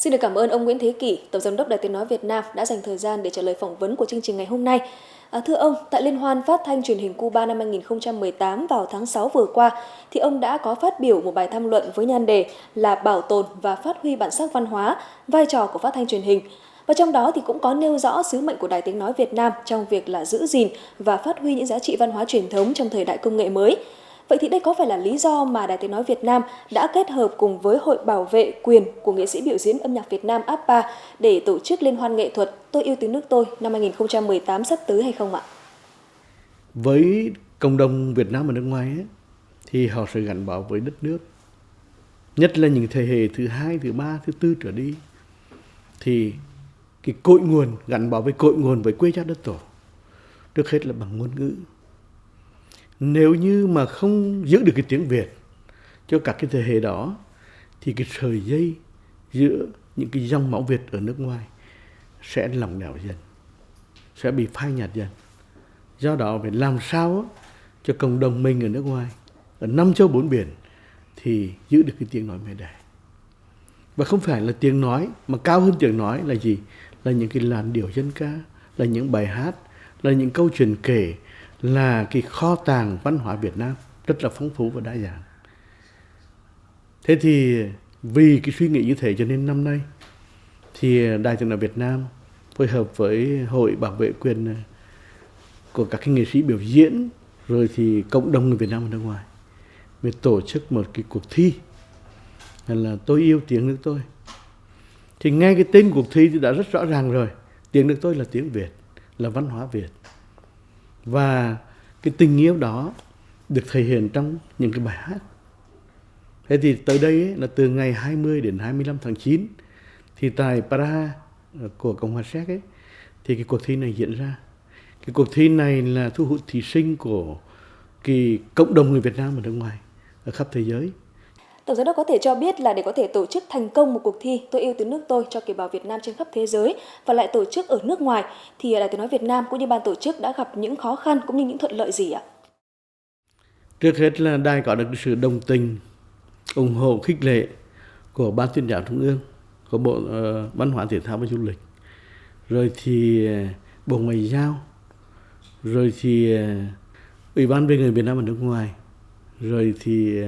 Xin được cảm ơn ông Nguyễn Thế Kỷ, Tổng giám đốc Đài Tiếng nói Việt Nam đã dành thời gian để trả lời phỏng vấn của chương trình ngày hôm nay. Thưa ông, tại Liên hoan phát thanh truyền hình Cuba năm 2018 vào tháng 6 vừa qua, thì ông đã có phát biểu một bài tham luận với nhan đề là bảo tồn và phát huy bản sắc văn hóa, vai trò của phát thanh truyền hình. Và trong đó thì cũng có nêu rõ sứ mệnh của Đài Tiếng nói Việt Nam trong việc là giữ gìn và phát huy những giá trị văn hóa truyền thống trong thời đại công nghệ mới. Vậy thì đây có phải là lý do mà Đài Tiếng nói Việt Nam đã kết hợp cùng với Hội Bảo vệ quyền của nghệ sĩ biểu diễn âm nhạc Việt Nam APA để tổ chức liên hoan nghệ thuật Tôi yêu tiếng nước tôi năm 2018 sắp tới hay không ạ? Với cộng đồng Việt Nam ở nước ngoài ấy, thì họ sẽ gắn bó với đất nước. Nhất là những thế hệ thứ hai, thứ ba, thứ tư trở đi. Thì cái cội nguồn, gắn bó với cội nguồn với quê cha đất tổ. Trước hết là bằng ngôn ngữ. Nếu như mà không giữ được cái tiếng Việt cho các cái thế hệ đó, thì cái sợi dây giữa những cái dòng máu Việt ở nước ngoài sẽ lỏng lẻo dần, sẽ bị phai nhạt dần. Do đó phải làm sao cho cộng đồng mình ở nước ngoài, ở 5 châu 4 biển thì giữ được cái tiếng nói mẹ đẻ. Và không phải là tiếng nói, mà cao hơn tiếng nói là gì? Là những cái làn điệu dân ca, là những bài hát, là những câu chuyện kể, là cái kho tàng văn hóa Việt Nam rất là phong phú và đa dạng. Thế thì vì cái suy nghĩ như thế cho nên năm nay thì Đài Tiếng nói Việt Nam phối hợp với Hội Bảo vệ quyền của các cái nghệ sĩ biểu diễn, rồi thì cộng đồng người Việt Nam ở nước ngoài, mới tổ chức một cái cuộc thi là Tôi yêu tiếng nước tôi. Thì ngay cái tên cuộc thi thì đã rất rõ ràng rồi. Tiếng nước tôi là tiếng Việt, là văn hóa Việt. Và cái tình yêu đó được thể hiện trong những cái bài hát. Thế thì tới đây ấy, là từ ngày 20 đến 25 tháng 9 thì tại Praha của Cộng hòa Séc ấy, thì cái cuộc thi này diễn ra. Cái cuộc thi này là thu hút thí sinh của cái cộng đồng người Việt Nam ở nước ngoài, ở khắp thế giới. Tổng giám đốc có thể cho biết là để có thể tổ chức thành công một cuộc thi Tôi yêu tiếng nước tôi cho kiều bào Việt Nam trên khắp thế giới và lại tổ chức ở nước ngoài, thì Đài Tiếng nói Việt Nam cũng như ban tổ chức đã gặp những khó khăn cũng như những thuận lợi gì ạ? Trước hết là đài có được sự đồng tình, ủng hộ, khích lệ của Ban Tuyên giáo Trung ương, của Bộ Văn hóa Thể thao và Du lịch, rồi thì Bộ Ngoại giao, rồi thì Ủy ban về người Việt Nam ở nước ngoài, rồi thì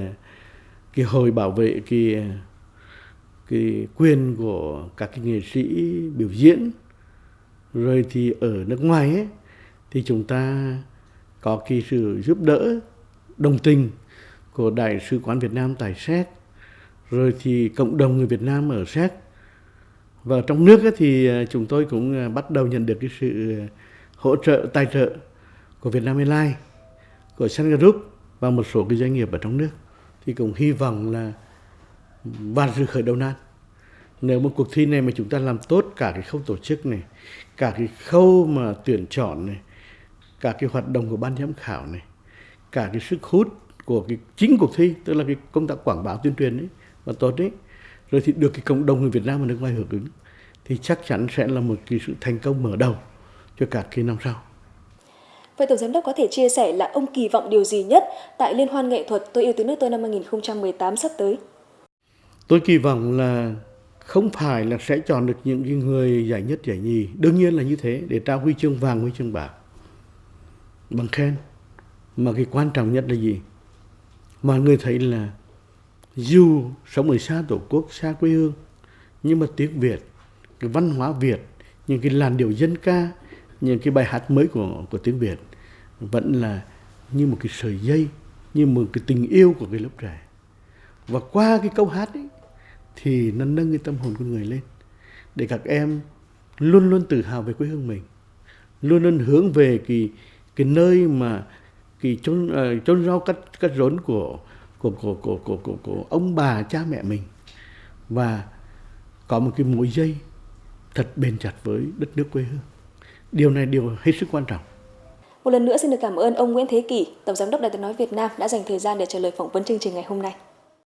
cái Hội bảo vệ cái quyền của các cái nghệ sĩ biểu diễn, rồi thì ở nước ngoài ấy, thì chúng ta có cái sự giúp đỡ, đồng tình của Đại sứ quán Việt Nam tại Séc, rồi thì cộng đồng người Việt Nam ở Séc. Và trong nước ấy, thì chúng tôi cũng bắt đầu nhận được cái sự hỗ trợ, tài trợ của Vietnam Airlines, của Sun Group và một số cái doanh nghiệp ở trong nước. Thì cũng hy vọng là và sự khởi đầu nan. Nếu một cuộc thi này mà chúng ta làm tốt cả cái khâu tổ chức này, cả cái khâu mà tuyển chọn này, cả cái hoạt động của ban giám khảo này, cả cái sức hút của cái chính cuộc thi, tức là cái công tác quảng bá tuyên truyền ấy và tốt đấy, rồi thì được cái cộng đồng người Việt Nam ở nước ngoài hưởng ứng, thì chắc chắn sẽ là một cái sự thành công mở đầu cho cả cái năm sau. Vậy Tổng giám đốc có thể chia sẻ là ông kỳ vọng điều gì nhất tại Liên hoan nghệ thuật Tôi yêu tiếng nước tôi năm 2018 sắp tới? Tôi kỳ vọng là không phải là sẽ chọn được những người giải nhất, giải nhì. Đương nhiên là như thế, để trao huy chương vàng, huy chương bạc, bằng khen. Mà cái quan trọng nhất là gì? Mọi người thấy là dù sống ở xa Tổ quốc, xa quê hương, nhưng mà tiếng Việt, cái văn hóa Việt, những cái làn điệu dân ca, những cái bài hát mới của tiếng Việt vẫn là như một cái sợi dây, như một cái tình yêu của cái lớp trẻ. Và qua cái câu hát ấy, thì nó nâng cái tâm hồn con người lên, để các em luôn luôn tự hào về quê hương mình, luôn luôn hướng về cái nơi mà cái chôn rau cắt rốn của ông bà cha mẹ mình, và có một cái mối dây thật bền chặt với đất nước quê hương. Điều này điều hết sức quan trọng. Một lần nữa xin được cảm ơn ông Nguyễn Thế Kỷ, Tổng giám đốc Đài Tiếng nói Việt Nam đã dành thời gian để trả lời phỏng vấn chương trình ngày hôm nay.